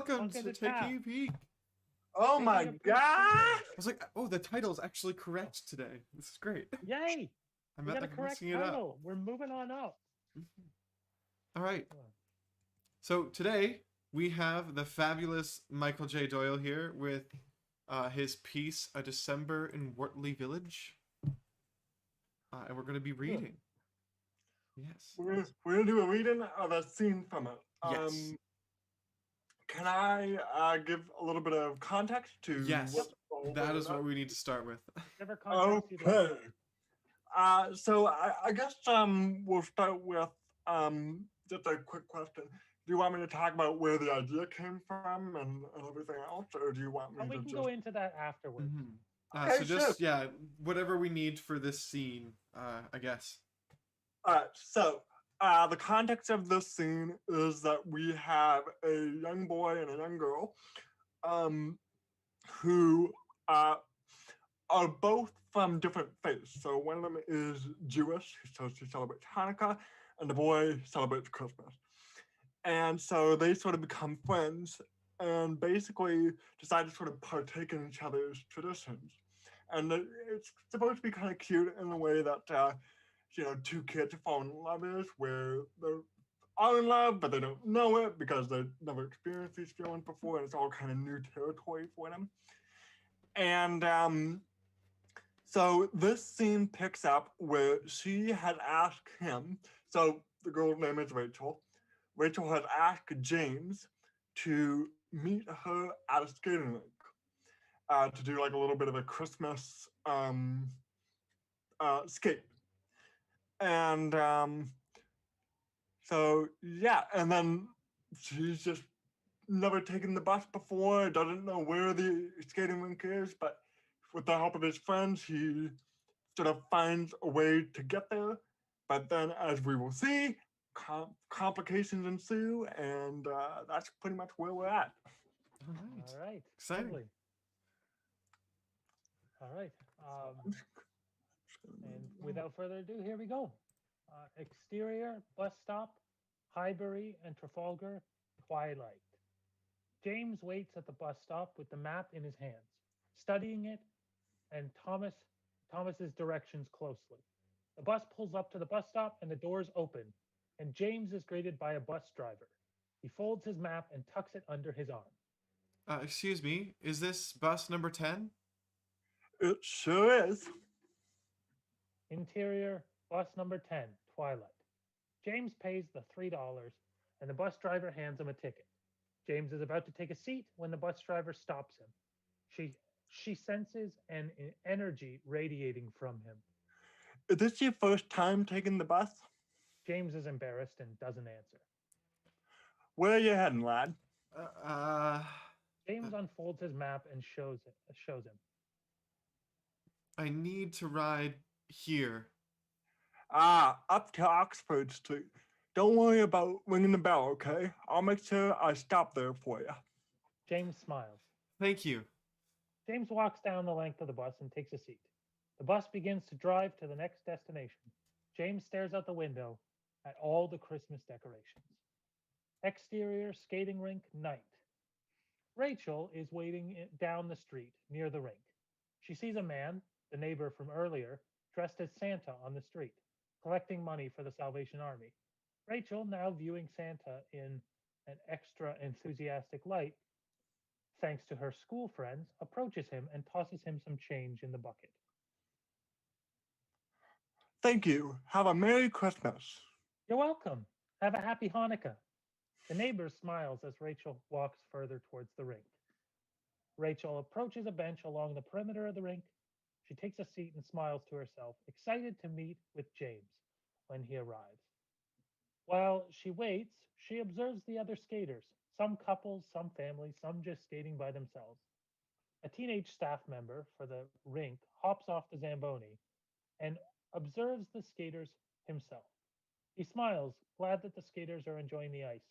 welcome to Taking a Peek. Oh my god! I was like, oh, the title's actually correct today. This is great. Yay! I'm We got a correct title. We're moving on up. All right. So today we have the fabulous Michael J. Doyle here with his piece, A December in Wortley Village. And we're going to be reading. Yes. We're gonna do a reading of a scene from it. Yes. Can I give a little bit of context to? Yes. That is what we need to start with. Okay. So I guess we'll start with just a quick question. Do you want me to talk about where the idea came from and everything else, or do you want me to? We can go into that afterwards. Okay, so just whatever we need for this scene, I guess. All right. So the context of this scene is that we have a young boy and a young girl, who are both from different faiths. So one of them is Jewish, so she celebrates Hanukkah, and the boy celebrates Christmas. And so they sort of become friends and basically decide to sort of partake in each other's traditions. And it's supposed to be kind of cute in a way that, two kids fall in love is, where they're all in love, but they don't know it because they've never experienced these feelings before, and it's all kind of new territory for them. And so this scene picks up where she had asked him, so the girl's name is Rachel. Rachel had asked James to meet her at a skating rink to do like a little bit of a Christmas skate. And and then she's just never taken the bus before, doesn't know where the skating rink is, but with the help of his friends, he sort of finds a way to get there. But then, as we will see, complications ensue, and that's pretty much where we're at. All right. Exciting. Lovely. All right. And without further ado, here we go. Exterior, bus stop, Highbury and Trafalgar, twilight. James waits at the bus stop with the map in his hands, studying it and Thomas's directions closely. The bus pulls up to the bus stop and the doors open, and James is greeted by a bus driver. He folds his map and tucks it under his arm. Excuse me, is this bus number 10? It sure is. Interior, bus number 10, twilight. James pays the $3 and the bus driver hands him a ticket. James is about to take a seat when the bus driver stops him. She senses an energy radiating from him. Is this your first time taking the bus? James is embarrassed and doesn't answer. Where are you heading, lad? James unfolds his map and shows him. I need to ride here. Up to Oxford Street. Don't worry about ringing the bell, okay? I'll make sure I stop there for you. James smiles. Thank you. James walks down the length of the bus and takes a seat. The bus begins to drive to the next destination. James stares out the window at all the Christmas decorations. Exterior, skating rink, night. Rachel is waiting down the street near the rink. She sees a man, the neighbor from earlier, dressed as Santa on the street, collecting money for the Salvation Army. Rachel, now viewing Santa in an extra enthusiastic light, thanks to her school friends, approaches him and tosses him some change in the bucket. Thank you. Have a Merry Christmas. You're welcome. Have a happy Hanukkah. The neighbor smiles as Rachel walks further towards the rink. Rachel approaches a bench along the perimeter of the rink. She takes a seat and smiles to herself, excited to meet with James when he arrives. While she waits, she observes the other skaters, some couples, some families, some just skating by themselves. A teenage staff member for the rink hops off the Zamboni and observes the skaters himself. He smiles, glad that the skaters are enjoying the ice.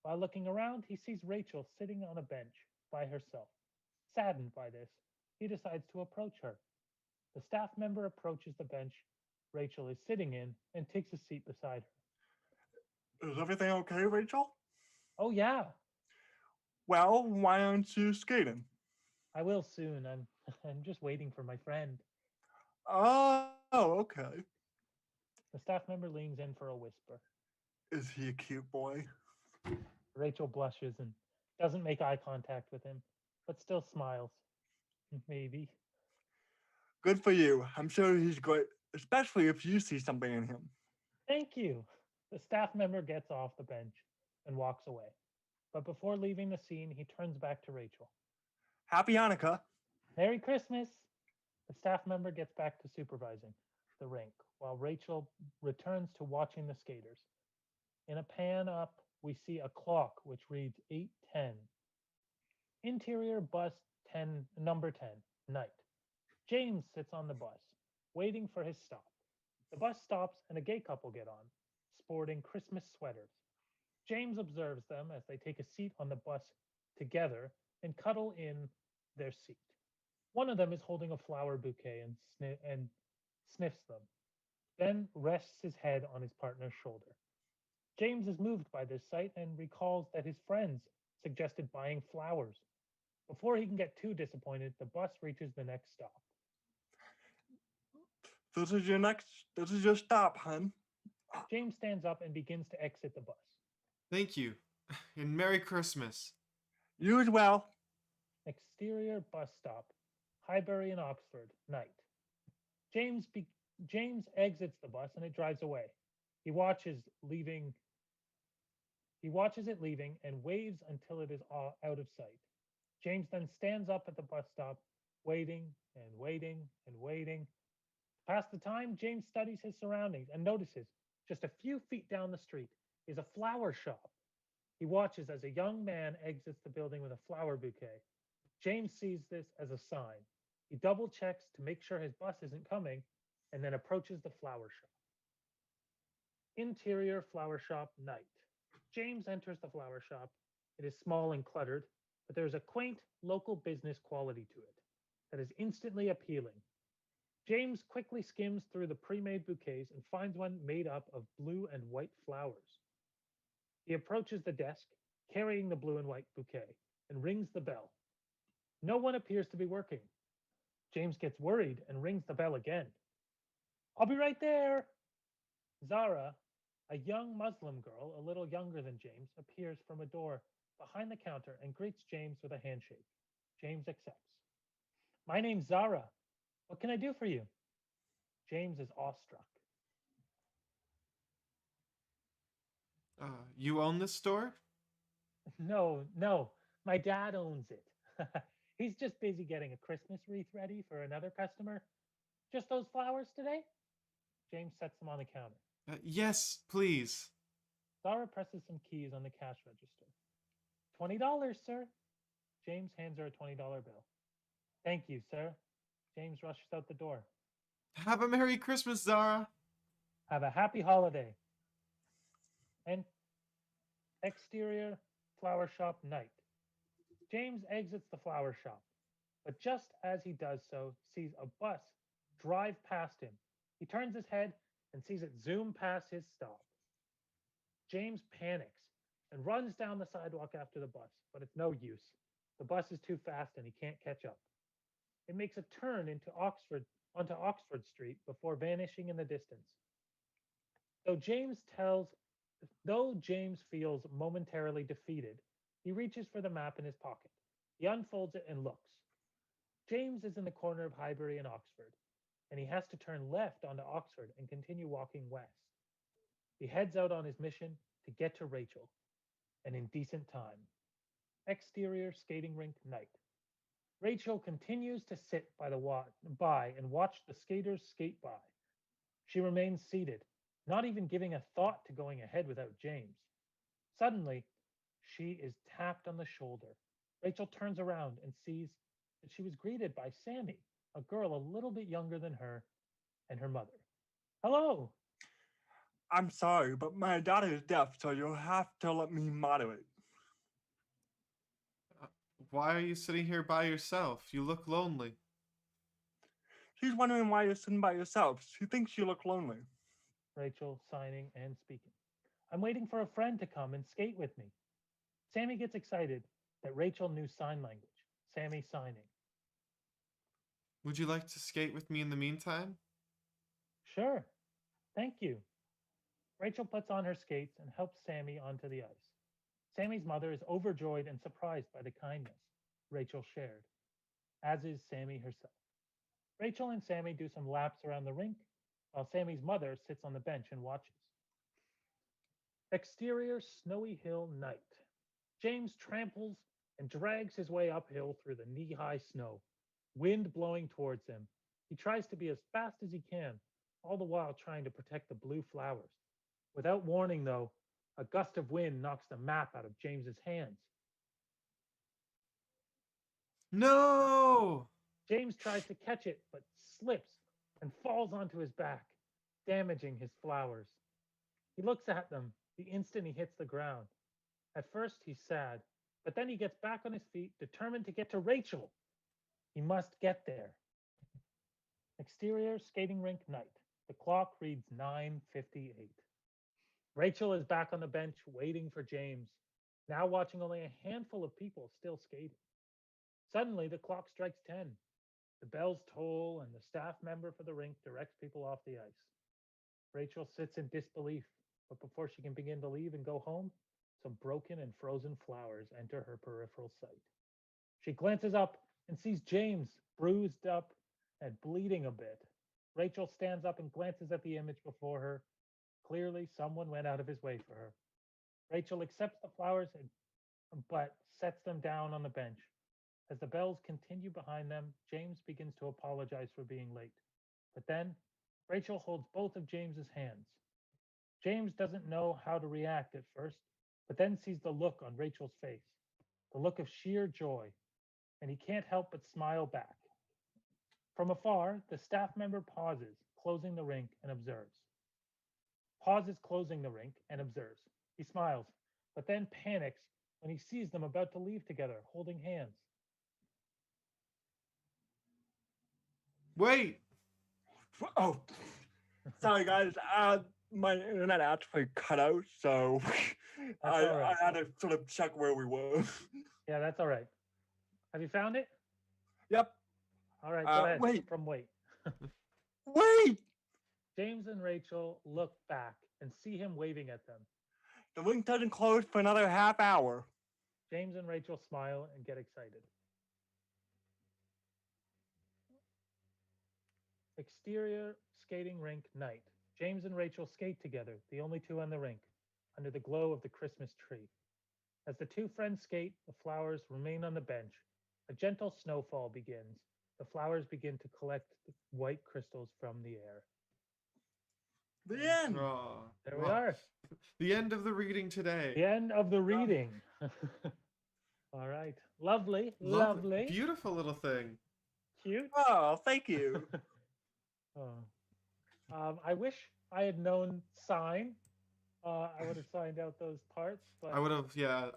While looking around, he sees Rachel sitting on a bench by herself. Saddened by this, he decides to approach her. The staff member approaches the bench Rachel is sitting in and takes a seat beside her. Is everything okay, Rachel? Oh, yeah. Well, why aren't you skating? I will soon. I'm just waiting for my friend. Oh, okay. The staff member leans in for a whisper. Is he a cute boy? Rachel blushes and doesn't make eye contact with him, but still smiles. Maybe. Good for you. I'm sure he's great, especially if you see something in him. Thank you. The staff member gets off the bench and walks away. But before leaving the scene, he turns back to Rachel. Happy Hanukkah. Merry Christmas. The staff member gets back to supervising the rink while Rachel returns to watching the skaters. In a pan up, we see a clock which reads 8:10. Interior bus 10, number 10, night. James sits on the bus, waiting for his stop. The bus stops and a gay couple get on, sporting Christmas sweaters. James observes them as they take a seat on the bus together and cuddle in their seat. One of them is holding a flower bouquet and sniffs them, then rests his head on his partner's shoulder. James is moved by this sight and recalls that his friends suggested buying flowers. Before he can get too disappointed, the bus reaches the next stop. This is your stop, hun. James stands up and begins to exit the bus. Thank you. And Merry Christmas. You as well. Exterior bus stop, Highbury in Oxford, night. James exits the bus and it drives away. He watches it leaving and waves until it is out of sight. James then stands up at the bus stop, waiting and waiting and waiting. Past the time, James studies his surroundings and notices just a few feet down the street is a flower shop. He watches as a young man exits the building with a flower bouquet. James sees this as a sign. He double checks to make sure his bus isn't coming and then approaches the flower shop. Interior flower shop, night. James enters the flower shop. It is small and cluttered, but there is a quaint local business quality to it that is instantly appealing. James quickly skims through the pre-made bouquets and finds one made up of blue and white flowers. He approaches the desk, carrying the blue and white bouquet, and rings the bell. No one appears to be working. James gets worried and rings the bell again. I'll be right there. Zara, a young Muslim girl, a little younger than James, appears from a door behind the counter and greets James with a handshake. James accepts. My name's Zara. What can I do for you? James is awestruck. You own this store? No, my dad owns it. He's just busy getting a Christmas wreath ready for another customer. Just those flowers today? James sets them on the counter. Yes, please. Zara presses some keys on the cash register. $20, sir. James hands her a $20 bill. Thank you, sir. James rushes out the door. Have a Merry Christmas, Zara. Have a happy holiday. And exterior flower shop, night. James exits the flower shop, but just as he does so, sees a bus drive past him. He turns his head and sees it zoom past his stop. James panics and runs down the sidewalk after the bus, but it's no use. The bus is too fast and he can't catch up. It makes a turn onto Oxford Street before vanishing in the distance. Though James feels momentarily defeated, he reaches for the map in his pocket. He unfolds it and looks. James is in the corner of Highbury and Oxford, and he has to turn left onto Oxford and continue walking west. He heads out on his mission to get to Rachel, and in decent time. Exterior skating rink, night. Rachel continues to sit by and watch the skaters skate by. She remains seated, not even giving a thought to going ahead without James. Suddenly, she is tapped on the shoulder. Rachel turns around and sees that she was greeted by Sammy, a girl a little bit younger than her, and her mother. Hello. I'm sorry, but my daughter is deaf, so you'll have to let me moderate. Why are you sitting here by yourself? You look lonely. She's wondering why you're sitting by yourself. She thinks you look lonely. Rachel, signing and speaking. I'm waiting for a friend to come and skate with me. Sammy gets excited, that Rachel knew sign language, Sammy signing. Would you like to skate with me in the meantime? Sure, thank you. Rachel puts on her skates and helps Sammy onto the ice. Sammy's mother is overjoyed and surprised by the kindness Rachel shared, as is Sammy herself. Rachel and Sammy do some laps around the rink, while Sammy's mother sits on the bench and watches. Exterior snowy hill night. James tramples and drags his way uphill through the knee-high snow, wind blowing towards him. He tries to be as fast as he can, all the while trying to protect the blue flowers. Without warning, though, a gust of wind knocks the map out of James's hands. No! James tries to catch it, but slips and falls onto his back, damaging his flowers. He looks at them the instant he hits the ground. At first, he's sad, but then he gets back on his feet, determined to get to Rachel. He must get there. Exterior skating rink night. The clock reads 9:58. Rachel is back on the bench waiting for James, now watching only a handful of people still skating. Suddenly, the clock strikes 10. The bells toll, and the staff member for the rink directs people off the ice. Rachel sits in disbelief, but before she can begin to leave and go home, some broken and frozen flowers enter her peripheral sight. She glances up and sees James, bruised up and bleeding a bit. Rachel stands up and glances at the image before her. Clearly, someone went out of his way for her. Rachel accepts the flowers but sets them down on the bench. As the bells continue behind them, James begins to apologize for being late. But then, Rachel holds both of James's hands. James doesn't know how to react at first, but then sees the look on Rachel's face, the look of sheer joy, and he can't help but smile back. From afar, the staff member pauses, closing the rink, and observes. Pauses closing the rink and observes. He smiles, but then panics when he sees them about to leave together, holding hands. Wait! Oh, sorry guys. My internet actually cut out, so That's all right. I had to sort of check where we were. Yeah, that's all right. Have you found it? Yep. All right, go ahead. Wait. From wait. Wait! James and Rachel look back and see him waving at them. The rink doesn't close for another half hour. James and Rachel smile and get excited. Exterior skating rink night. James and Rachel skate together, the only two on the rink, under the glow of the Christmas tree. As the two friends skate, the flowers remain on the bench. A gentle snowfall begins. The flowers begin to collect white crystals from the air. The end. Oh, There we are. The end of the reading today. The end of the reading. All right. Lovely. Lovely. Beautiful little thing. Cute. Oh, thank you. I wish I had known sign. I would have signed out those parts. But I would have, yeah.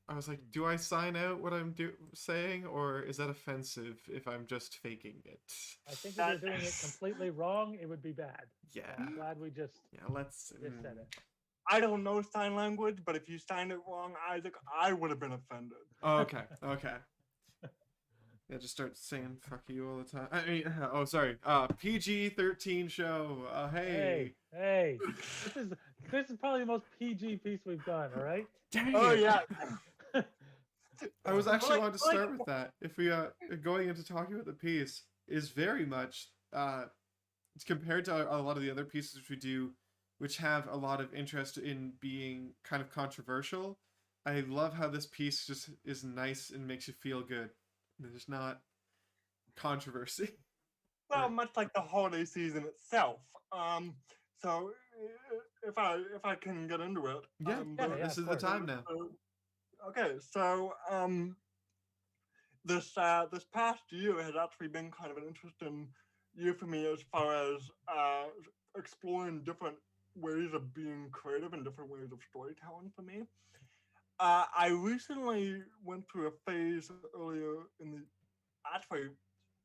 I was like, do I sign out what I'm saying, or is that offensive if I'm just faking it? I think if you're doing it completely wrong, it would be bad. Yeah. I'm glad we just Let's. said it. I don't know sign language, but if you signed it wrong, Isaac, I would have been offended. Oh, okay. Okay. Yeah, just start saying "fuck you" all the time. I mean, oh, sorry. PG-13 show. Hey. Hey, this is probably the most PG piece we've done. All right. Dang Oh it. yeah. I was actually wanting to start with that. If we going into talking about the piece is very much compared to a lot of the other pieces we do, which have a lot of interest in being kind of controversial. I love how this piece just is nice and makes you feel good. There's not controversy. Well, much like the holiday season itself. So if I can get into it. Yeah, this is the time now. Okay, so this past year has actually been kind of an interesting year for me as far as exploring different ways of being creative and different ways of storytelling for me. I recently went through a phase earlier in the, actually,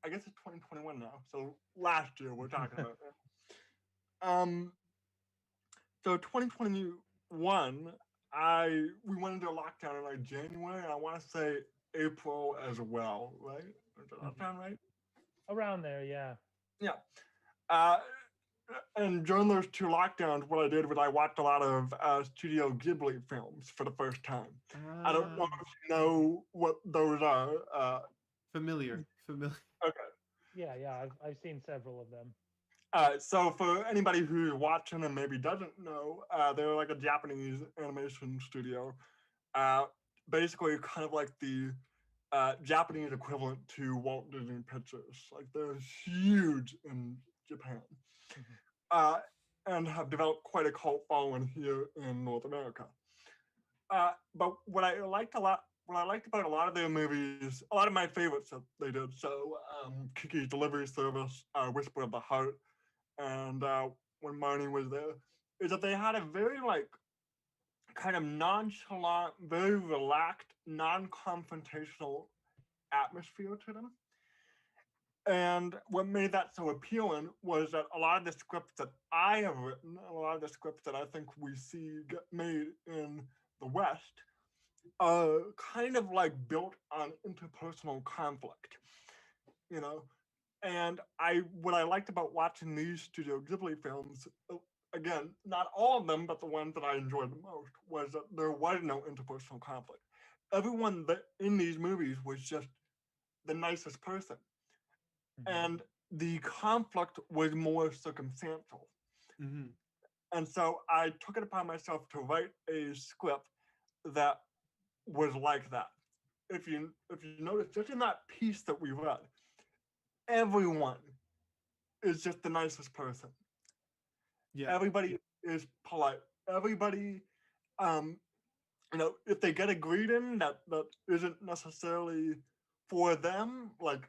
I guess it's 2021 now, so last year we're talking about. So 2021, we went into lockdown in like January, and I want to say April as well, right? Does that Mhm. sound right? Around there, yeah. Yeah. Uh, and during those two lockdowns, what I did was I watched a lot of Studio Ghibli films for the first time. I don't know Ah, if you know what those are. familiar. Familiar. Okay. Yeah, I've seen several of them. So for anybody who's watching and maybe doesn't know, they're like a Japanese animation studio. Uh, Basically, kind of like the Japanese equivalent to Walt Disney Pictures. Like they're huge in Japan, Mhm. uh, and have developed quite a cult following here in North America. But what I liked about a lot of their movies, a lot of my favorites that they did. So Kiki's Delivery Service, Whisper of the Heart, and when Marnie was there, is that they had a very like kind of nonchalant, very relaxed, non-confrontational atmosphere to them. And what made that so appealing was that a lot of the scripts that I have written, a lot of the scripts that I think we see get made in the West, are kind of like built on interpersonal conflict, you know. And what I liked about watching these Studio Ghibli films, again, not all of them, but the ones that I enjoyed the most, was that there was no interpersonal conflict. Everyone that in these movies was just the nicest person, Mhm. and the conflict was more circumstantial. Hmm. And so I took it upon myself to write a script that was like that. If you notice, just in that piece that we read, everyone is just the nicest person. Yeah. Everybody is polite. Everybody, um, if they get a greeting that isn't necessarily for them, like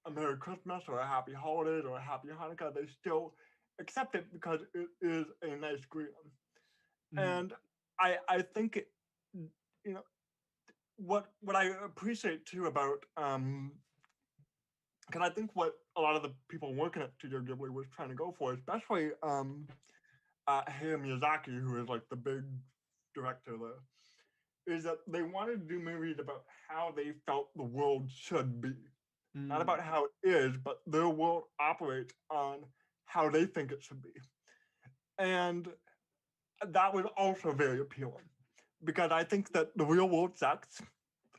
a Merry Christmas or a Happy Holidays or a Happy Hanukkah, they still accept it because it is a nice greeting. Hmm. And I think you know what I appreciate too about because I think what a lot of the people working at Studio Ghibli was trying to go for, especially Hayao Miyazaki, who is like the big director there, is that they wanted to do movies about how they felt the world should be, not Mm. about how it is, but their world operates on how they think it should be. And that was also very appealing because I think that the real world sucks.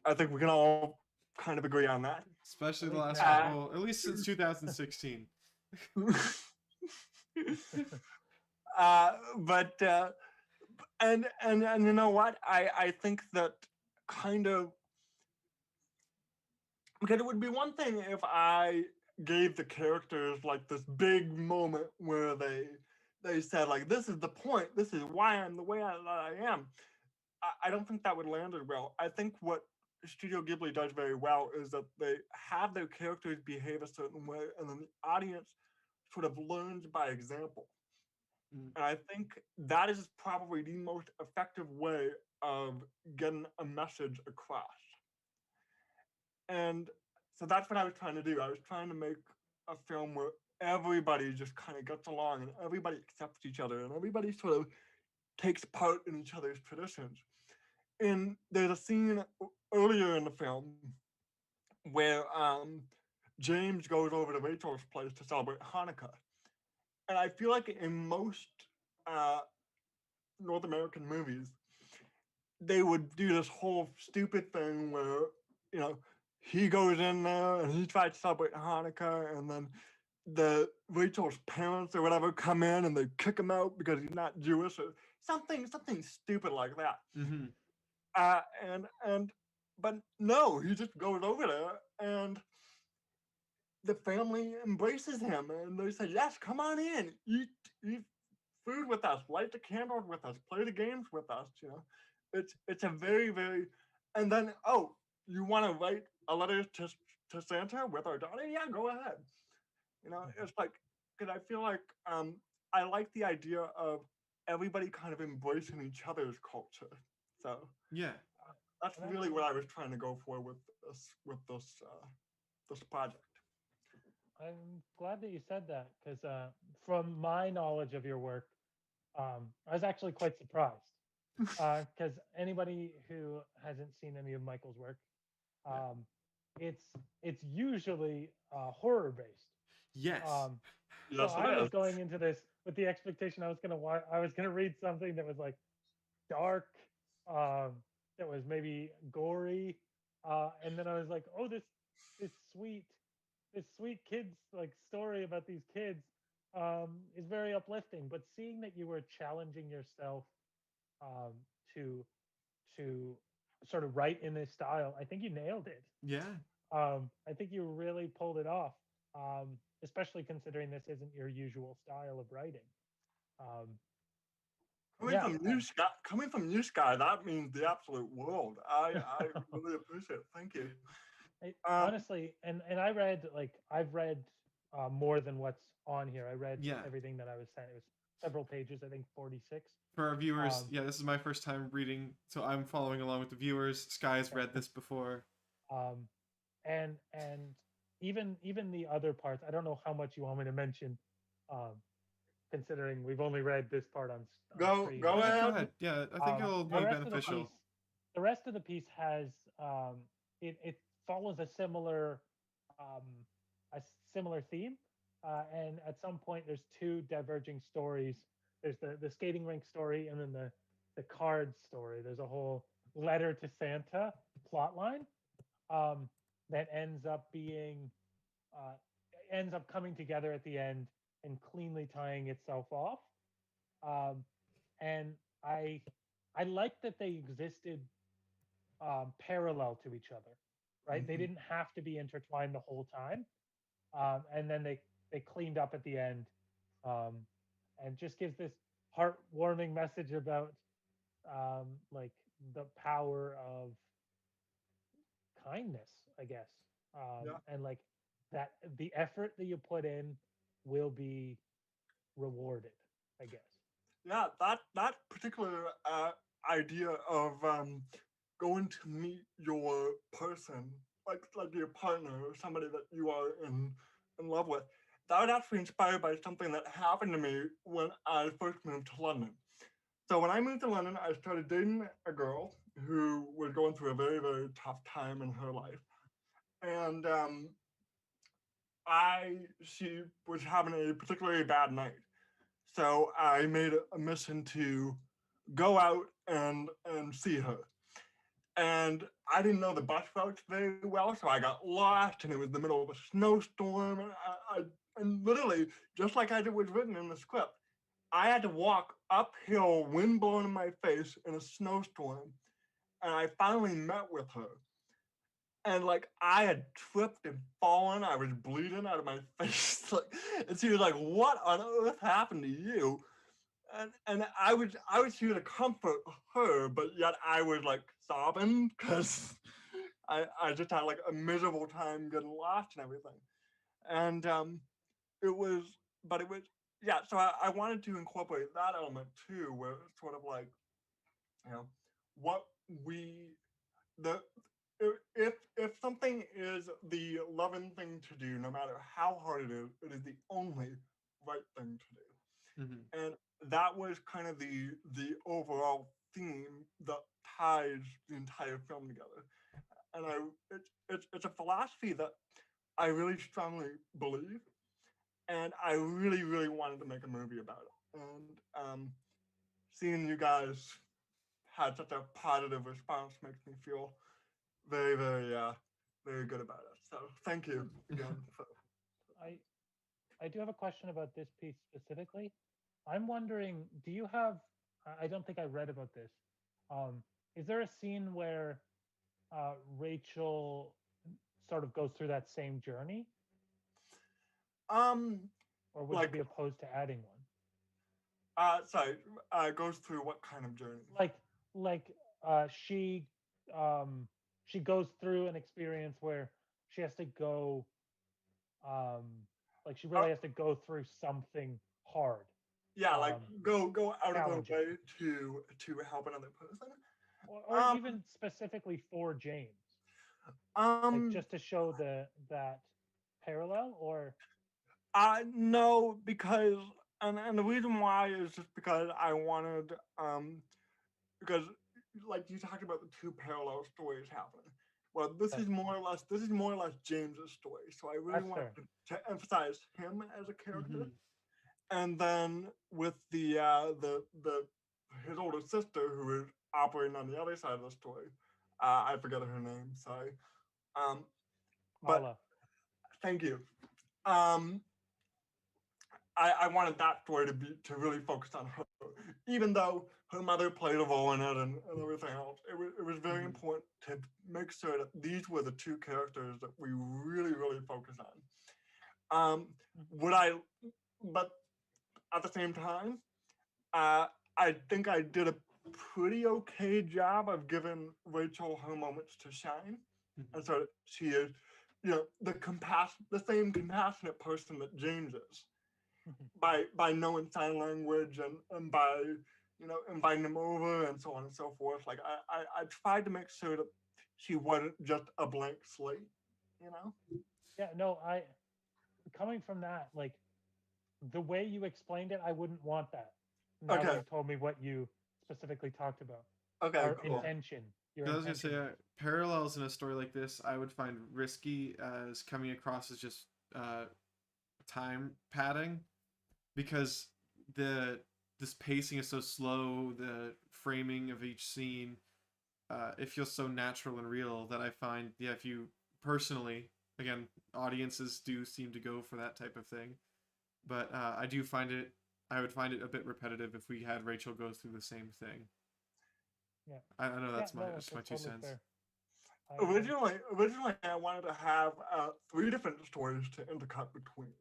I think we can all kind of agree on that. Especially At the least last now. couple, at least since 2016. But and you know what? I think that kind of because it would be one thing if I gave the characters like this big moment where they said like this is the point, this is why I'm the way I am. I don't think that would land it well. I think what Studio Ghibli does very well is that they have their characters behave a certain way, and then the audience sort of learns by example. Mm. And I think that is probably the most effective way of getting a message across. And so that's what I was trying to do. I was trying to make a film where everybody just kind of gets along and everybody accepts each other and everybody sort of takes part in each other's traditions. And there's a scene earlier in the film where James goes over to Rachel's place to celebrate Hanukkah. And I feel like in most uh, North American movies, they would do this whole stupid thing where, you know, he goes in there and he tries to celebrate Hanukkah, and then the Rachel's parents or whatever come in and they kick him out because he's not Jewish or something stupid like that. Hmm. And but no, he just goes over there and the family embraces him and they say, "Yes, come on in, eat food with us, light the candles with us, play the games with us." It's a very, and then you want to write a letter to Santa with our daughter? Yeah, go ahead. Mhm. It's like because I feel like I like the idea of everybody kind of embracing each other's culture. So Yeah. that's And really what I was trying to go for with this project. I'm glad that you said that because from my knowledge of your work, I was actually quite surprised. Because anybody who hasn't seen any of Michael's work, um, it's it's usually horror based. Yes. Um, so Yes, it I was is. going into this with the expectation I was gonna read something that was like dark, um, that was maybe gory, and then I was like, oh, this sweet this sweet kids like story about these kids is very uplifting. But seeing that you were challenging yourself um, to to sort of write in this style, I think you nailed it. Yeah. I think you really pulled it off, especially considering this isn't your usual style of writing. Um, yeah, Coming from you, Skye, that means the absolute world. I really appreciate it. Thank you. Um, honestly, and I've read more than what's on here. I read Yeah. everything that I was sent. It was several pages, I think 46. For our viewers, Um, yeah, this is my first time reading, so I'm following along with the viewers. Skye has read this before. um, and even the other parts. I don't know how much you want me to mention, um, considering we've only read this part on screen. go Go ahead, go ahead. ahead. Yeah, I think it'll The be rest of the piece, beneficial. the rest of the piece has it follows um, a similar theme, and at some point there's two diverging stories. There's the skating rink story, and then the card story. There's a whole letter to Santa plot line um, that ends up coming together at the end and cleanly tying itself off. Um, and I like that they existed parallel to each other, right? They Mhm. didn't have to be intertwined the whole time, and then they cleaned up at the end, um, and just gives this heartwarming message about like the power of kindness, I guess, Yeah, and like that the effort that you put in will be rewarded, I guess. yeah. That particular idea of going to meet your person, like your partner or somebody that you are in love with, that was actually inspired by something that happened to me when I first moved to London. So when I moved to London, I started dating a girl who was going through a very, very tough time in her life. And she was having a particularly bad night. So I made a mission to go out and see her. And I didn't know the bus routes very well, so I got lost, and it was the middle of a snowstorm. And and literally, just like it was written in the script, I had to walk uphill, wind blowing in my face in a snowstorm, and I finally met with her. And like I had tripped and fallen, I was bleeding out of my face. Like, and she was like, "What on earth happened to you?" And I was here to comfort her, but yet I was like sobbing because I just had like a miserable time getting lost and everything. And it was, but it was, yeah. So I wanted to incorporate that element too, where it's sort of like, you know, what we the if something is the loving thing to do, no matter how hard it is the only right thing to do. Mhm. And that was kind of the overall theme that ties the entire film together. And it's a philosophy that I really strongly believe, and I really really wanted to make a movie about it. And seeing you guys had such a positive response makes me feel very very good about it. So thank you again. For, I I do have a question about this piece specifically. I'm wondering, do you have? I don't think I read about this. Um, is there a scene where Rachel sort of goes through that same journey, um, or would you like be opposed to adding one? sorry, goes through what kind of journey? Like like uh, she um, she goes through an experience where she has to go um, like she Uh, really has to go through something hard, yeah, like um, go out of their challenging, way to help another person. or Um, even specifically for James, like um, just to show that parallel, or no, because and the reason why is just because I wanted because like you talked about the two parallel stories happening. Well, Right. this is more or less James's story. So I really That's want fair. to emphasize him as a character. Mhm. And then with the his older sister who is operating on the other side of the story, I forget her name. Sorry, but Mala. thank you. Um, I wanted that story to really focus on her, even though her mother played a role in it and everything else. It was very Mhm. important to make sure that these were the two characters that we really focus on. Would I? But at the same time, I think I did a pretty okay job of giving Rachel her moments to shine, and so that she is, the same compassionate person that James is by knowing sign language and by inviting him over and so on and so forth. Like I tried to make sure that she wasn't just a blank slate, you know. Yeah, no, I coming from that, like the way you explained it, I wouldn't want that. Now that Okay, you told me what you specifically talked about, okay, or cool. intention, your 'Cause I was gonna intention. say parallels in a story like this, I would find risky as coming across as just time padding, because the this pacing is so slow. The framing of each scene, it feels so natural and real that I find, yeah, if you personally, again, audiences do seem to go for that type of thing, but I would find it a bit repetitive if we had Rachel go through the same thing. Yeah, I know yeah, that's no, just my that's two totally cents. fair. Originally, I wanted to have three different stories to intercut between.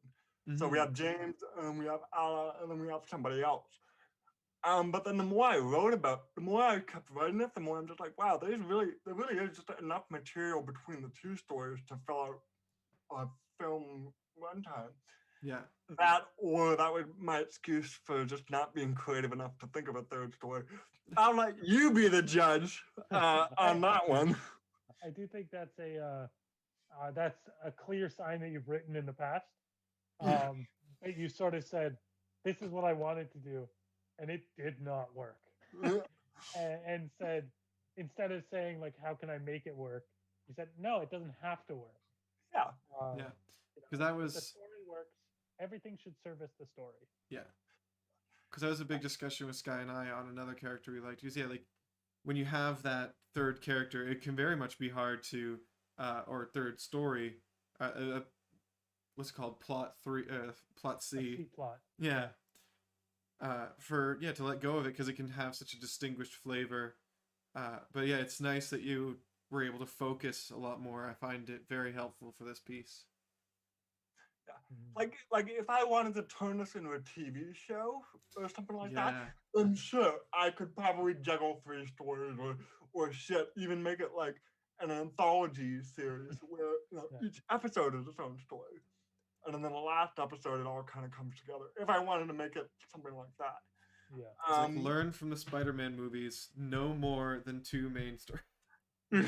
So we Mm-hmm. have James, and we have Ala, and then we have somebody else. But then the more I wrote the more I kept writing it, the more I'm just like, wow, there really is just enough material between the two stories to fill out a film runtime. Yeah. That was my excuse for just not being creative enough to think of a third story. I'll let you be the judge on that one. I do think that's a clear sign that you've written in the past. That you sort of said, "This is what I wanted to do," and it did not work. And said, instead of saying like, "How can I make it work?" you said, "No, it doesn't have to work." Yeah. Um, Yeah. Because that if the was story works, everything should service the story. yeah. Because that was a big discussion with Skye and I on another character we liked. Because yeah, like when you have that third character, it can very much be hard to or third story. What's it called? Plot A C. C plot. Yeah. To let go of it because it can have such a distinguished flavor. But yeah, it's nice that you were able to focus a lot more. I find it very helpful for this piece. Yeah. Mhm. Like if I wanted to turn this into a TV show or something like that, Yeah. then sure, I could probably juggle three stories or shit, even make it like an anthology series where Yeah. each episode is its own story. And then the last episode it all kind of comes together. If I wanted to make it something like that. Yeah. It's like learn from the Spider-Man movies. No more than two main stories. You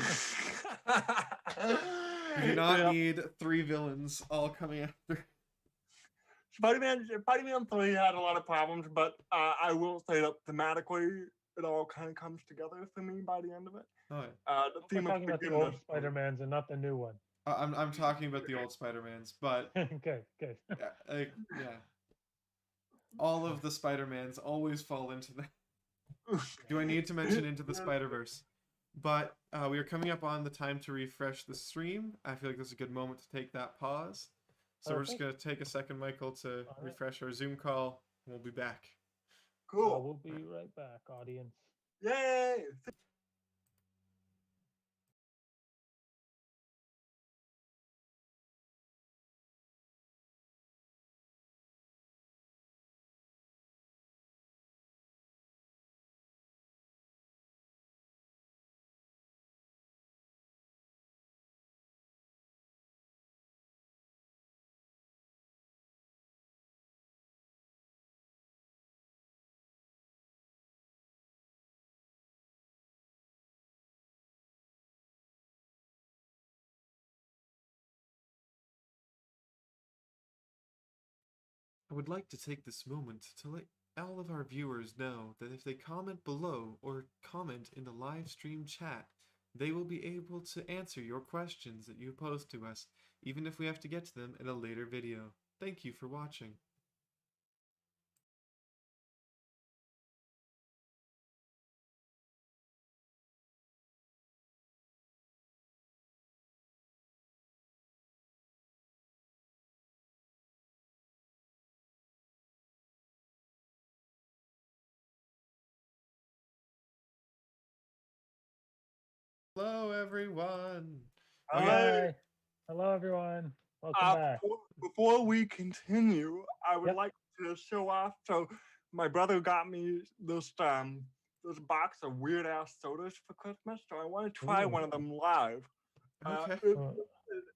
do not Yeah. need three villains all coming after. Spider-Man 3 had a lot of problems, but I will say that thematically, it all kind of comes together for me by the end of it. Oh, yeah. The We're theme of talking about the forgiveness. old Spider-Mans and not the new one. I'm talking about the old Spider-Mans, but Good, good. yeah, all of the Spider-Mans always fall into that. Do I need to mention Into the Spider-Verse? But we are coming up on the time to refresh the stream. I feel like this is a good moment to take that pause. So we're just Perfect. going to take a second, Michael, to All right. refresh our Zoom call, and we'll be back. Cool. We'll be right back, audience. Yay! I would like to take this moment to let all of our viewers know that if they comment below or comment in the live stream chat, they will be able to answer your questions that you pose to us, even if we have to get to them in a later video. Thank you for watching. Hello, everyone. Hi. Hi. Hello, everyone. Welcome back. Before we continue, I would Yep. like to show off. So, my brother got me this box of weird ass sodas for Christmas. So I want to try Ooh. one of them live. Okay.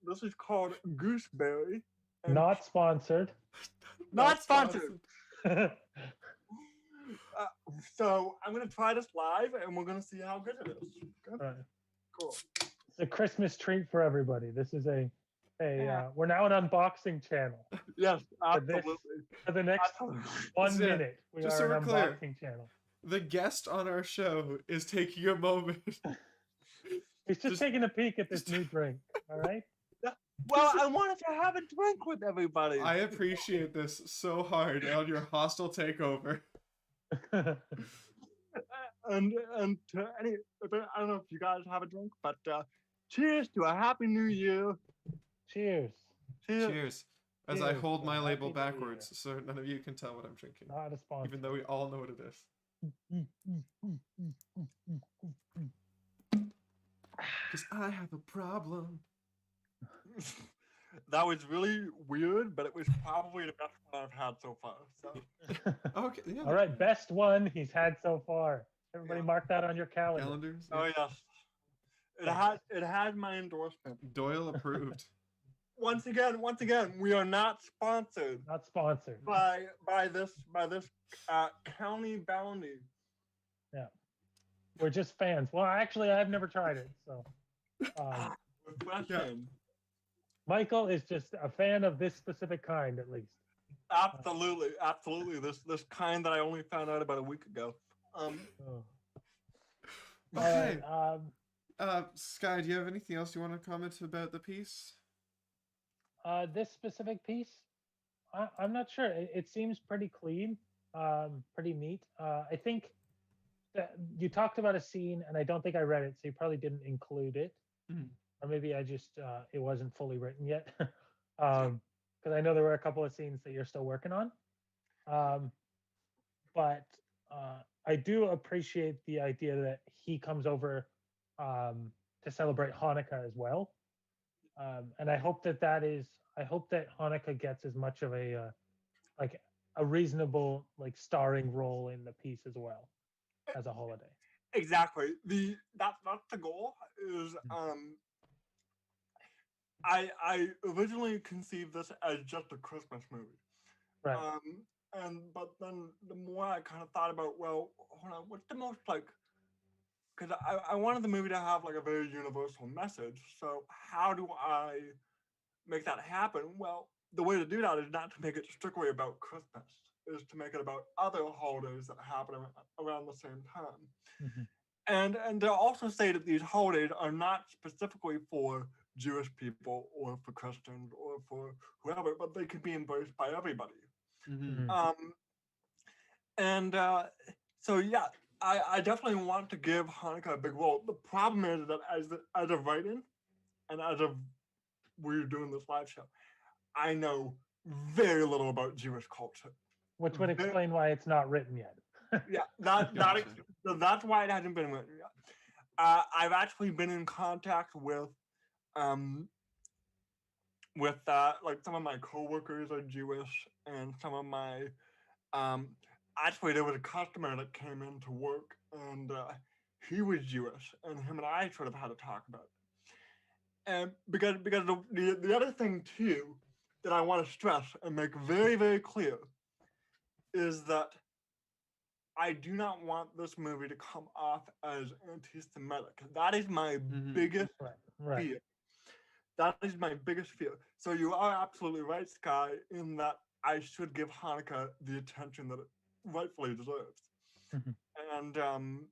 This is called Gooseberry. and Not sponsored. Not sponsored. So I'm gonna try this live, and we're gonna see how good it is. Okay? Right. Cool. It's a Christmas treat for everybody. This is Yeah. we're now an unboxing channel. Yes, For this- absolutely. For the next Absolutely. 1 Yeah, minute, we just are so an we're clear. unboxing channel. The guest on our show is taking a moment. He's just taking a peek at this new drink. All right. Well, I wanted to have a drink with everybody. I appreciate this so hard on your hostile takeover. And to any, I don't know if you guys have a drink, but cheers to a happy new year. Cheers. Cheers. As I Cheers hold to my a label Happy New Year. backwards, so none of you can tell what I'm drinking, Not a sponsor. even though we all know what it is. Because I have a problem. That was really weird, but it was probably the best one I've had so far. So Okay, yeah. All right, best one he's had so far. Everybody Yeah. mark that on your calendar. Calendars. oh Yeah. yes, it had my endorsement. Doyle approved. Once again, we are not sponsored Not sponsored. by this county bounty. We're just fans. Well, actually, I've never tried it. So Refreshing. Michael is just a fan of this specific kind, at least. Absolutely. This kind that I only found out about a week ago. Oh. Okay. All right. Skye, do you have anything else you want to comment about the piece? This specific piece, I'm not sure. It seems pretty clean, pretty neat. I think that you talked about a scene, and I don't think I read it, so you probably didn't include it, or maybe I just it wasn't fully written yet, because I know there were a couple of scenes that you're still working on. But I do appreciate the idea that he comes over to celebrate Hanukkah as well. And I hope that Hanukkah gets as much of a like a reasonable like starring role in the piece as well as a holiday. Exactly. That's the goal. Is I originally conceived this as just a Christmas movie. Right. But then the more I kind of thought about, well, hold on, what's the most like? Because I wanted the movie to have like a very universal message. So how do I make that happen? Well, the way to do that is not to make it strictly about Christmas, is to make it about other holidays that happen around the same time. Mm-hmm. And to also say that these holidays are not specifically for Jewish people or for Christians or for whoever, but they can be embraced by everybody. Mm-hmm. So yeah, I definitely want to give Hanukkah a big role. The problem is that as of writing and as of we're doing this live show, I know very little about Jewish culture. Which would explain why it's not written yet. Yeah, Gotcha. so that's why it hasn't been written yet. I've actually been in contact with like some of my coworkers are Jewish, and some of my actually there was a customer that came in to work, and he was Jewish, and him and I sort of had to talk about it. And because the other thing too that I want to stress and make very, very clear is that I do not want this movie to come off as anti-Semitic. That is my biggest Right. fear. That is my biggest fear. So you are absolutely right, Skye, in that I should give Hanukkah the attention that rightfully deserves. Mhm. And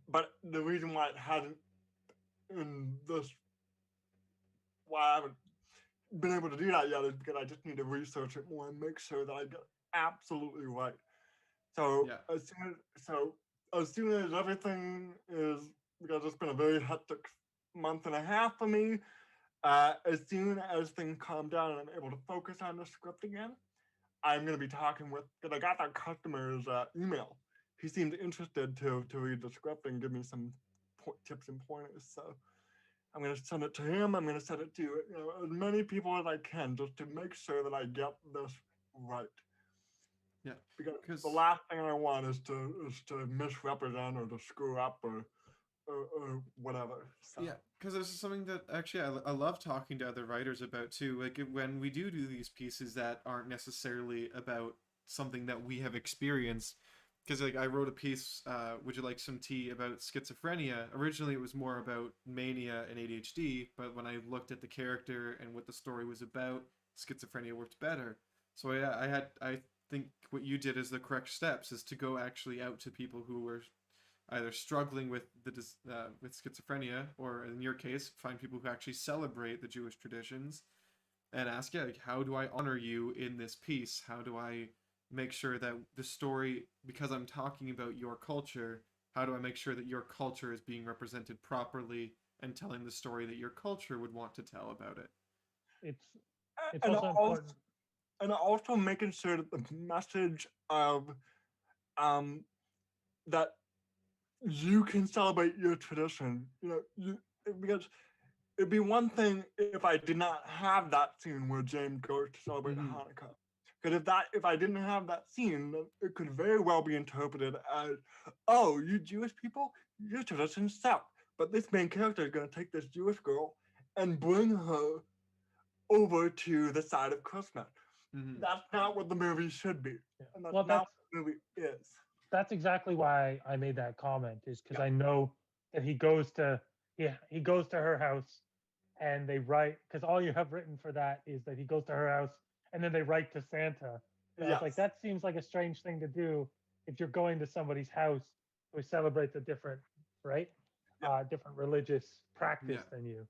but the reason why it hasn't in this, why I haven't been able to do that yet is because I just need to research it more and make sure that I get it absolutely right. So Yeah. as soon as everything is, because it's been a very hectic month and a half for me, as soon as things calm down and I'm able to focus on the script again, I'm going to be talking with, because I got that customer's email. He seemed interested to read the script and give me some tips and pointers. So I'm going to send it to him. I'm going to send it to as many people as I can, just to make sure that I get this right. Yeah. Because Because the last thing I want is to misrepresent or to screw up or whatever. So. yeah, because this is something that actually I love talking to other writers about too. Like when we do these pieces that aren't necessarily about something that we have experienced. Because like I wrote a piece, would you like some tea, about schizophrenia. Originally, it was more about mania and ADHD, but when I looked at the character and what the story was about, schizophrenia worked better. So yeah, I think what you did is the correct steps, is to go actually out to people who were either struggling with with schizophrenia, or in your case, find people who actually celebrate the Jewish traditions, and ask, yeah, like, how do I honor you in this piece? How do I make sure that the story, because I'm talking about your culture, how do I make sure that your culture is being represented properly and telling the story that your culture would want to tell about it? It's And also also, important. and also making sure that the message of um that you can celebrate your tradition, because it'd be one thing if I did not have that scene where James goes to celebrate Mm-hmm. Hanukkah. Because if I didn't have that scene, then it could very well be interpreted as, oh, you Jewish people, your traditions suck. But this main character is going to take this Jewish girl and bring her over to the side of Christmas. Mm-hmm. That's not what the movie should be, Yeah. and that's Well, not what the movie is. that's exactly why I made that comment, is because Yeah. I know that he goes to her house and they write, because all you have written for that is that he goes to her house and then they write to Santa. And I was Yes. like, that seems like a strange thing to do if you're going to somebody's house who celebrates a different, right? Yeah. Different religious practice Yeah. than you,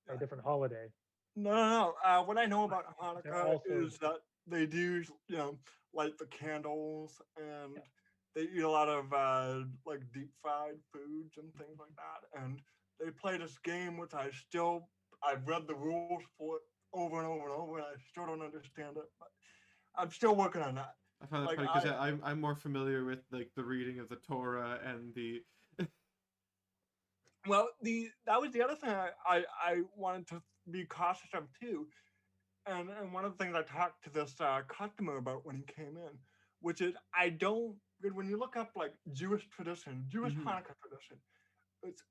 or Yeah. a different holiday. No. What I know about They're Hanukkah also, is that they do, light the candles, and yeah, they eat a lot of like deep fried foods and things like that. And they play this game, which I've read the rules for it over and over and over, and I still don't understand it. But I'm still working on that. I find that Like funny because yeah, I'm more familiar with like the reading of the Torah and the well, that was the other thing I wanted to be cautious of too. And one of the things I talked to this customer about when he came in, which is I don't, because when you look up like Jewish tradition, Jewish Mhm. Hanukkah tradition, it's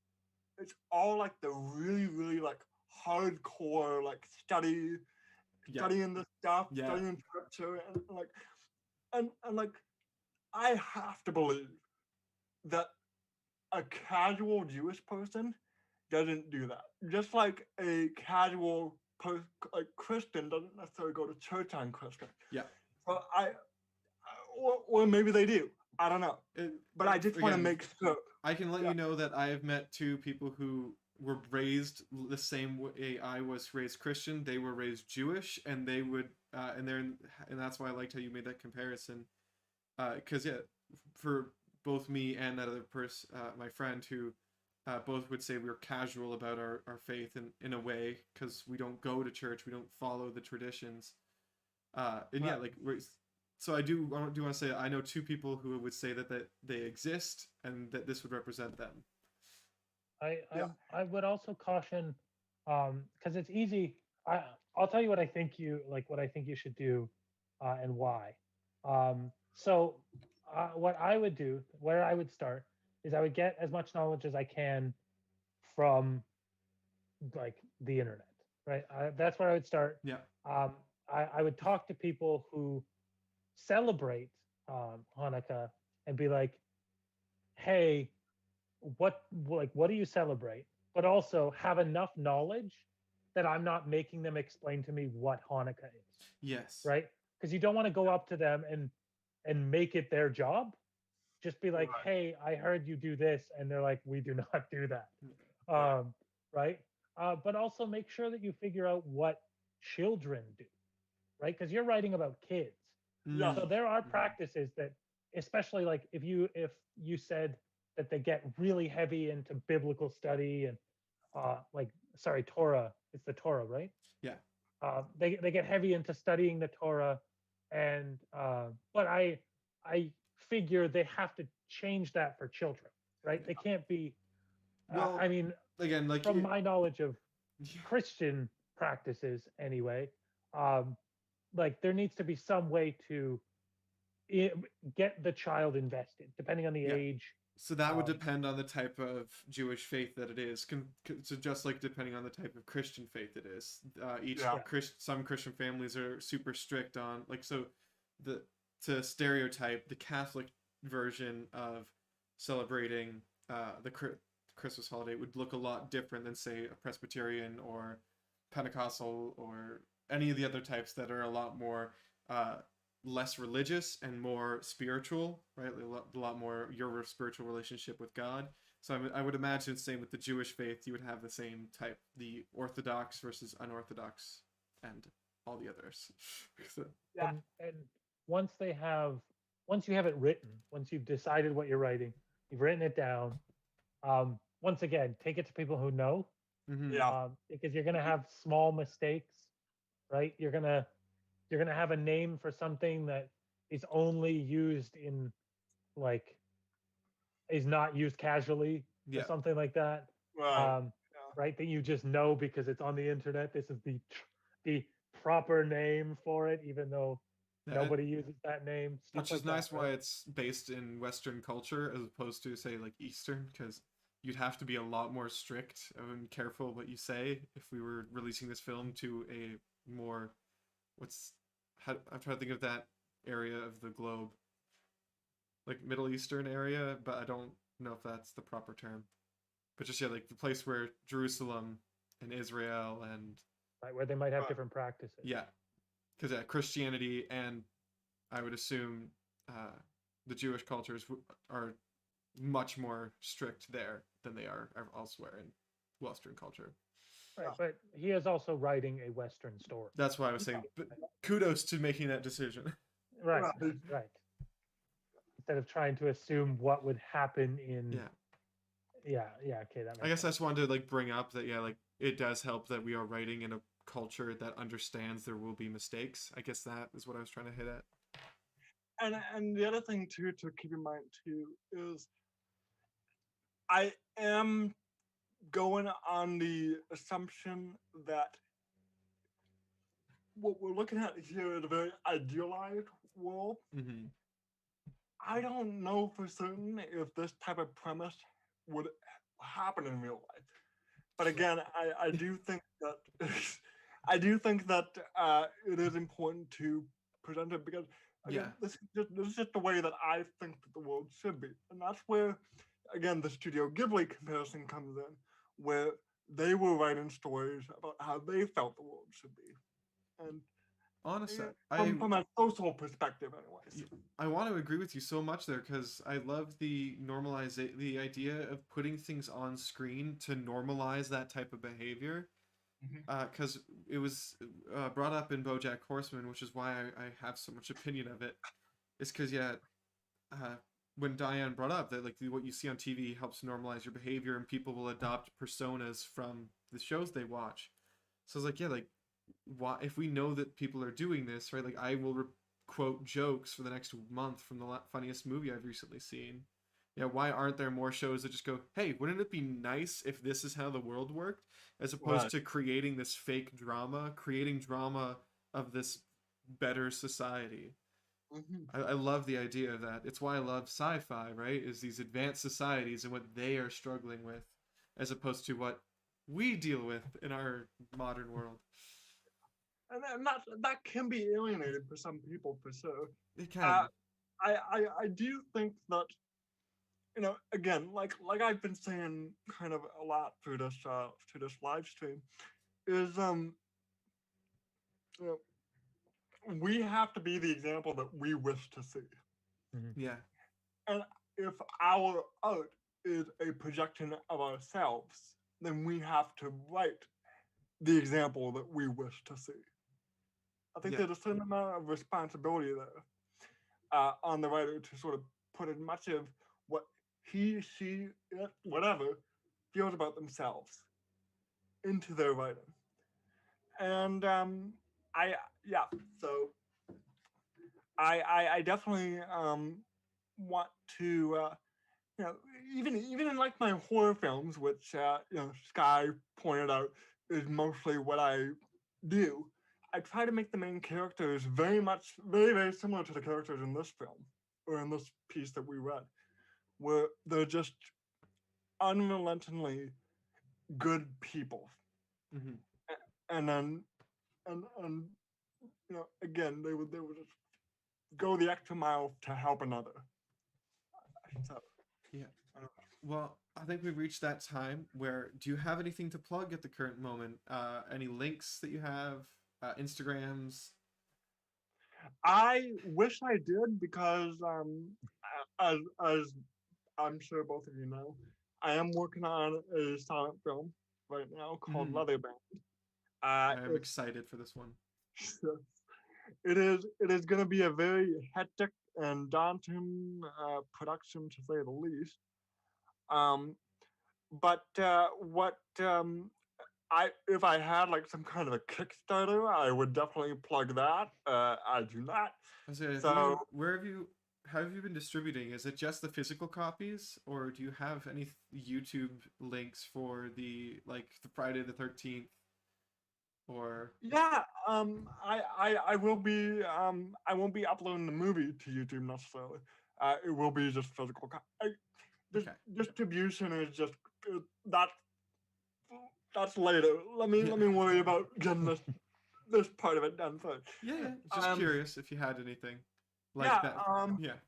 it's all like the really really like hardcore like yeah, studying this stuff, yeah, studying scripture, and like I have to believe that a casual Jewish person doesn't do that. Just like a casual like Christian doesn't necessarily go to church on Christmas. yeah. So or maybe they do. I don't know. But I just want to Again, make sure. I can let Yeah. you know that I have met two people who were raised the same way I was raised Christian. They were raised Jewish, and they would, and that's why I liked how you made that comparison. Because yeah, for both me and that other person, my friend, who both would say we're casual about our faith in a way, because we don't go to church, we don't follow the traditions. And yeah, Right. like so I do want to say I know two people who would say that they exist and that this would represent them. Yeah. I would also caution, because it's easy. I'll tell you what I think you should do, and why. So, what I would do, where I would start, is I would get as much knowledge as I can from like the internet, right? That's where I would start. Yeah. Um, I would talk to people who celebrate Hanukkah and be like, hey, what do you celebrate? But also have enough knowledge that I'm not making them explain to me what Hanukkah is, Yes. right? Because you don't want to go up to them and and make it their job. Just be like, Right. hey, I heard you do this, and they're like, we do not do that. Right. Right? But also make sure that you figure out what children do, right? Because you're writing about kids. Yeah. So there are Mhm. practices that, especially like if you said that they get really heavy into biblical study and like sorry, Torah. It's the Torah, right? Yeah. They get heavy into studying the Torah, and but I figure they have to change that for children, right? They can't be. Well, I mean, again, like from my knowledge of yeah. Christian practices, anyway, um, like there needs to be some way to i- get the child invested, depending on the Yeah. age. So that would Um, depend on the type of Jewish faith that it is. So just like depending on the type of Christian faith it is, Yeah. some Christian families are super strict on like so the to stereotype the Catholic version of celebrating the Christmas holiday would look a lot different than say a Presbyterian or Pentecostal or any of the other types that are a lot more uh, less religious and more spiritual, right? A lot more your spiritual relationship with God. So I would imagine, same with the Jewish faith, you would have the same type, the Orthodox versus unorthodox, and all the others. So, Yeah. and once you have it written, once you've decided what you're writing, you've written it down. Once again, take it to people who know, mhm. Yeah. because you're gonna have small mistakes, right? You're gonna have a name for something that is only used in like is not used casually or Yeah. something like that. Right. Um, Yeah. right? That you just know because it's on the internet. This is the proper name for it, even though Yeah, nobody uses that name. Stuff which is like that, nice why right? it's based in Western culture as opposed to say like Eastern, because you'd have to be a lot more strict and careful what you say if we were releasing this film to a more what's I'm trying to think of that area of the globe, like Middle Eastern area, but I don't know if that's the proper term. But just yeah, like the place where Jerusalem and Israel and Right, where they might have Right. different practices. yeah, because yeah, Christianity and I would assume uh, the Jewish cultures are much more strict there than they are elsewhere in Western culture. Right, Yeah. but he is also writing a Western story. That's why I was saying, but kudos to making that decision. Right, Right. right. Instead of trying to assume what would happen in, Yeah, yeah, okay, that I makes guess I sense. just wanted to like bring up that yeah, like it does help that we are writing in a culture that understands there will be mistakes. I guess that is what I was trying to hit at. And the other thing too to keep in mind too is I am going on the assumption that what we're looking at here is a very idealized world. Mm-hmm. I don't know for certain if this type of premise would happen in real life. But again, I do think that I do think that it is important to present it because again, Yeah. this is just the way that I think that the world should be, and that's where again the Studio Ghibli comparison comes in, where they were writing stories about how they felt the world should be, and Honestly, from a social perspective, anyways. I want to agree with you so much there because I love the the idea of putting things on screen to normalize that type of behavior. Mhm. Because it was brought up in BoJack Horseman, which is why I have so much opinion of it. Is because yeah, uh, when Diane brought up that like what you see on TV helps normalize your behavior and people will adopt personas from the shows they watch. So I was like, yeah, like why if we know that people are doing this, right? Like I will quote jokes for the next month from the funniest movie I've recently seen. Yeah, why aren't there more shows that just go, hey, wouldn't it be nice if this is how the world worked? As opposed Right. to creating this fake drama, creating drama of this better society. Mhm. I love the idea of that. It's why I love sci-fi, right? Is these advanced societies and what they are struggling with, as opposed to what we deal with in our modern world. And that can be alienating for some people for sure. It Uh, can. I do think that again like I've been saying kind of a lot through this live stream is you know we have to be the example that we wish to see. Yeah. And if our art is a projection of ourselves, then we have to write the example that we wish to see. I think Yeah. there's a certain amount of responsibility there on the writer to sort of put as much of what he, she, it, whatever feels about themselves into their writing. And I yeah, so I definitely want to you know, even in like my horror films, which Skye pointed out is mostly what I do. I try to make the main characters very similar to the characters in this film or in this piece that we read, where they're just unrelentingly good people, Hmm. and then and again they would just go the extra mile to help another. So Yeah. I don't Well, I think we've reached that time where do you have anything to plug at the current moment? Any links that you have? Instagrams? I wish I did because as I'm sure both of you know, I am working on a silent film right now called Mhm. Leatherbound. I am It's excited for this one. it is going to be a very hectic and daunting production to say the least. Um, but what I if I had like some kind of a Kickstarter, I would definitely plug that. I do not. I say, So where have you, how have you been distributing? Is it just the physical copies, or do you have any YouTube links for the Friday the 13th, or yeah, I will be I won't be uploading the movie to YouTube necessarily. It will be just physical. This okay, distribution is just uh, that that's later. yeah, Let me worry about getting this part of it done first. yeah, yeah. Just Um, curious if you had anything like yeah. that. Yeah.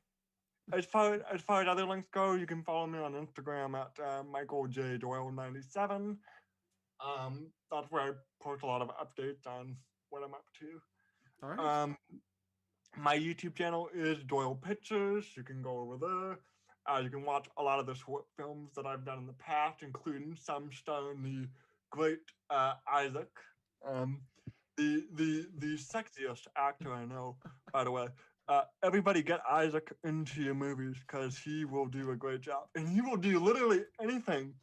As far as other links go, you can follow me on Instagram at Michael J Doyle 97. That's where I post a lot of updates on what I'm up All right. to. My YouTube channel is Doyle Pictures. You can go over there. You can watch a lot of the short films that I've done in the past, including some starring the great Isaac, um, the sexiest actor I know. By the way, everybody get Isaac into your movies because he will do a great job, and he will do literally anything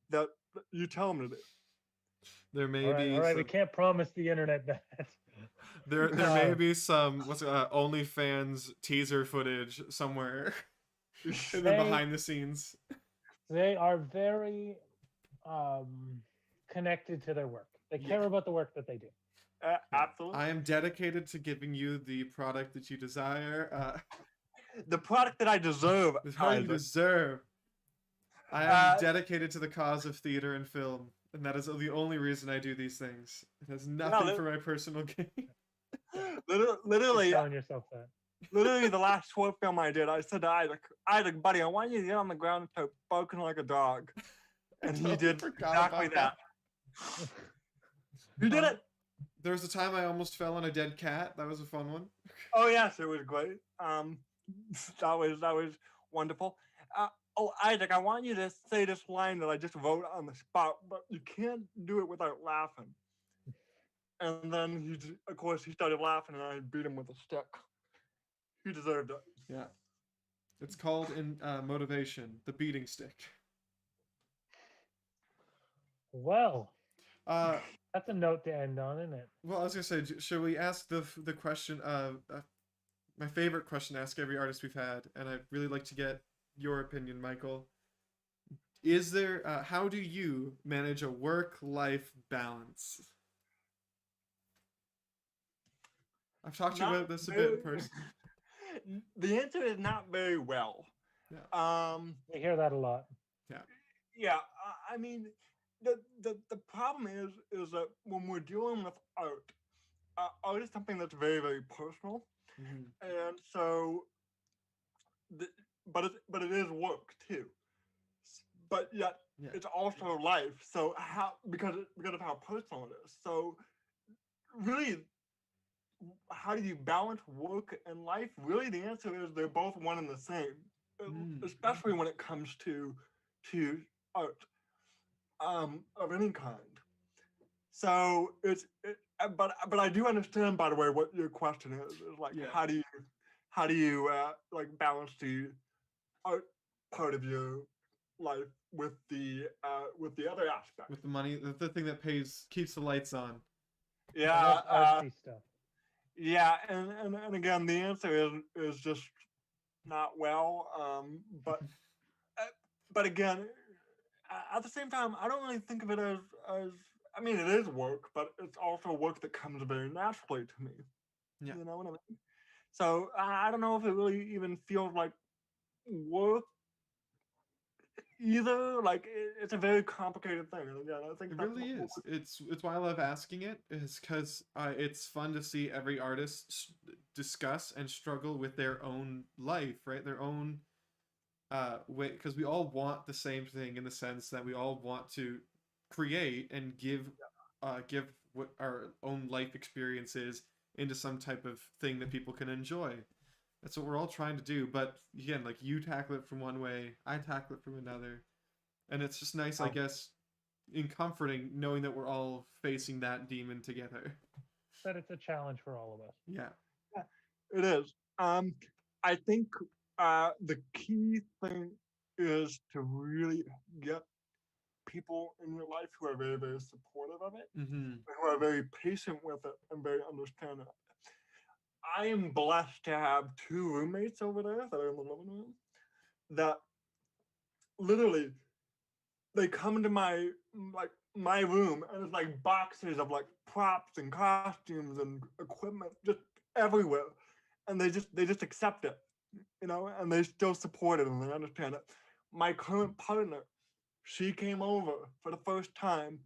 that you tell him to do. There may All be right. We some. can't promise the internet that. There may be some OnlyFans teaser footage somewhere in the They behind the scenes. they are very um, connected to their work. They Yeah. care about the work that they do. Yeah. Absolutely. I am dedicated to giving you the product that you desire. The product that I deserve, The product you Isaac. deserve. I am Uh, dedicated to the cause of theater and film, and that is the only reason I do these things. It has nothing that- for my personal gain. You're literally, telling yourself that. literally, the last short film I did, I said to Isaac, buddy, I want you to get on the ground and start barking like a dog, and he totally did forgot exactly about that. He did it. There was a time I almost fell on a dead cat. That was a fun one. Oh yes, it was great. That was wonderful. Isaac, I want you to say this line that I just wrote on the spot, but you can't do it without laughing. And then of course, he started laughing, and I beat him with a stick. He deserved it. Yeah. It's called in motivation, the beating stick. Well, Uh, that's a note to end on, isn't it? well, I was gonna say, should we ask the question? My favorite question to ask every artist we've had, and I'd really like to get your opinion, Michael. Is there? How do you manage a work-life balance? I've talked to you Not about this a bit in very- person. The answer is not very well. Yeah. I hear that a lot. I mean, the problem is that when we're dealing with art, art is something that's very very personal, Mhm. and so, but it is work too. But yet Yeah. it's also life. So how because of how personal it is. So really, how do you balance work and life? Really, the answer is they're both one and the same, especially when it comes to art of any kind. So but I do understand, by the way, what your question is like. Yeah. How do you like balance the art part of your life with the other aspect? With the money, the thing that keeps the lights on. I Yeah, love artsy stuff. yeah, and again, the answer is just not well. But again, at the same time, I don't really think of it as I mean, it is work, but it's also work that comes very naturally to me. Yeah. You know what I mean? So I don't know if it really even feels like work either. Like it's a very complicated thing. And again, I think It that's really what is. It's why I love asking it. Is because it's fun to see every artist discuss and struggle with their own life, right? Their own way, because we all want the same thing in the sense that we all want to create and give what our own life experiences into some type of thing that people can enjoy. That's what we're all trying to do. But again, like you tackle it from one way, I tackle it from another, and it's just nice, I guess, in comforting knowing that we're all facing that demon together. That it's a challenge for all of us. Yeah. it is. I think the key thing is to really get people in your life who are very, very supportive of it, Mm-hmm. who are very patient with it, and very understanding. I am blessed to have two roommates over there that are in the living room that literally they come into my room and it's like boxes of like props and costumes and equipment just everywhere, and they just accept it, and they still support it and they understand it. My current partner, she came over for the first time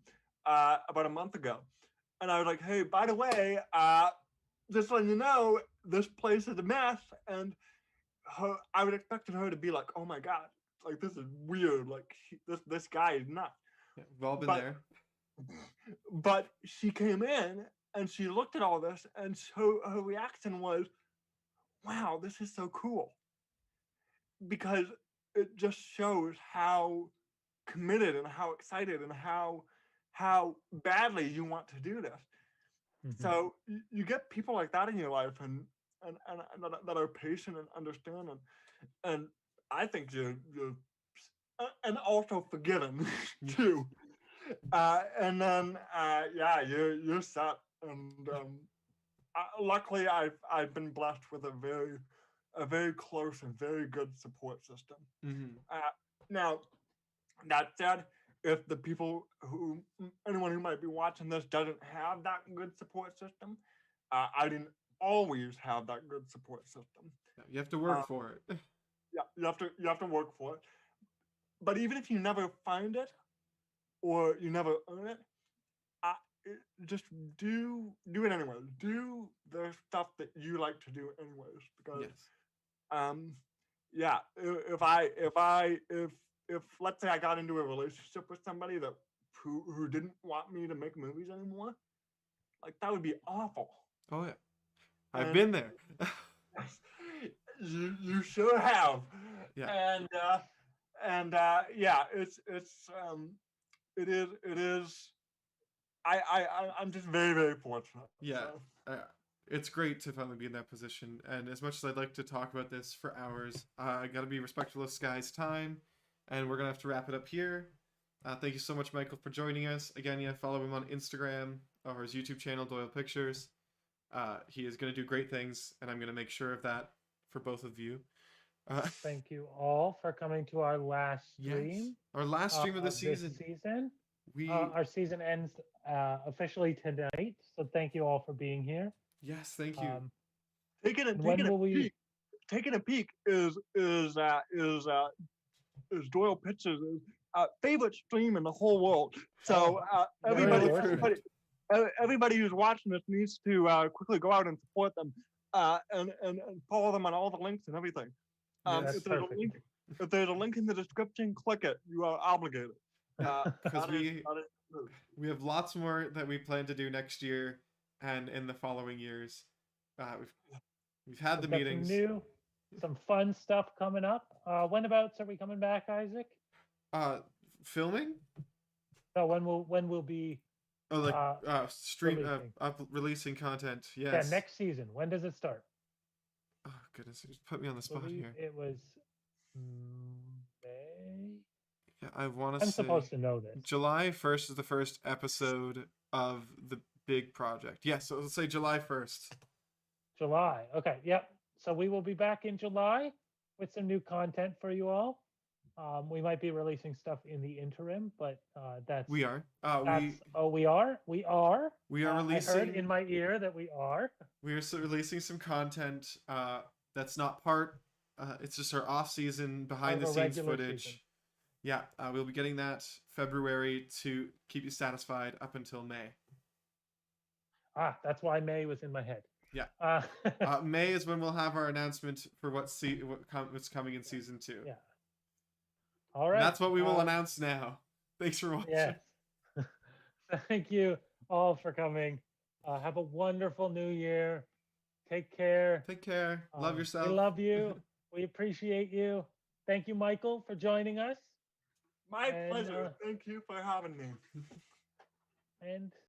about a month ago, and I was like, hey, by the way, just letting you know, this place is a mess, and I would expected her to be like, oh my god, like this is weird, like this guy is nuts. Yeah, we've all been But there. but she came in and she looked at all this, and her reaction was, wow, this is so cool, because it just shows how committed and how excited and how badly you want to do this. Mhm. So you get people like that in your life, and that are patient and understanding, and I think you're and also forgiving too. And then yeah, you're set. And luckily, I've been blessed with a very close and very good support system. Mm-hmm. Now, that said, if anyone who might be watching this doesn't have that good support system, I didn't always have that good support system. You have to work for it. Yeah, you have to work for it. But even if you never find it or you never earn it, just do it anyway. Do the stuff that you like to do anyways, because Yes. yeah, if let's say I got into a relationship with somebody that who didn't want me to make movies anymore, like that would be awful. Oh yeah. I've And- been there. you sure have. Yeah. And yeah, it is. I'm just very, very fortunate. Yeah. So. It's great to finally be in that position. And as much as I'd like to talk about this for hours, I got to be respectful of Skye's time. And we're going to have to wrap it up here. Thank you so much, Michael, for joining us. Again, yeah, follow him on Instagram or his YouTube channel, Doyle Pictures. He is going to do great things, and I'm going to make sure of that for both of you. Thank you all for coming to our last stream. Yes. Our last stream of the this season. season. We Our season ends officially tonight, so thank you all for being here. Yes, thank you. Taking a peek is Doyle Pictures' favorite stream in the whole world. So everybody who's watching this needs to quickly go out and support them, and follow them on all the links and everything. That's If there's a link in the description, click it. You are obligated. Because we have lots more that we plan to do next year and in the following years. We've had the We've got meetings. some fun stuff coming up. Whenabouts are we coming back, Isaac? Filming? No, when will be Oh, like releasing? releasing content. Yeah, Yes. next season. When does it start? Oh goodness, you just put me on the spot Believe here. it was May. Yeah, I want to I'm say supposed to know this. July 1st is the first episode of the big project. Yeah, so let's say July 1st. July. Okay. Yep. So we will be back in July with some new content for you all. We might be releasing stuff in the interim, but that's We are. that's we are we I are heard releasing. in my ear that we are. We are releasing some content that's not part. It's just our off-season, behind the Of a scenes regular footage. season. Yeah, we'll be getting that February to keep you satisfied up until May. That's why May was in my head. Yeah. May is when we'll have our announcement for what's coming in season 2. Yeah. All right. And that's what we will announce now. Thanks for watching. Yes. Thank you all for coming. Have a wonderful new year. Take care. Take care. Love yourself. We love you. We appreciate you. Thank you, Michael, for joining us. My pleasure. Thank you for having me. And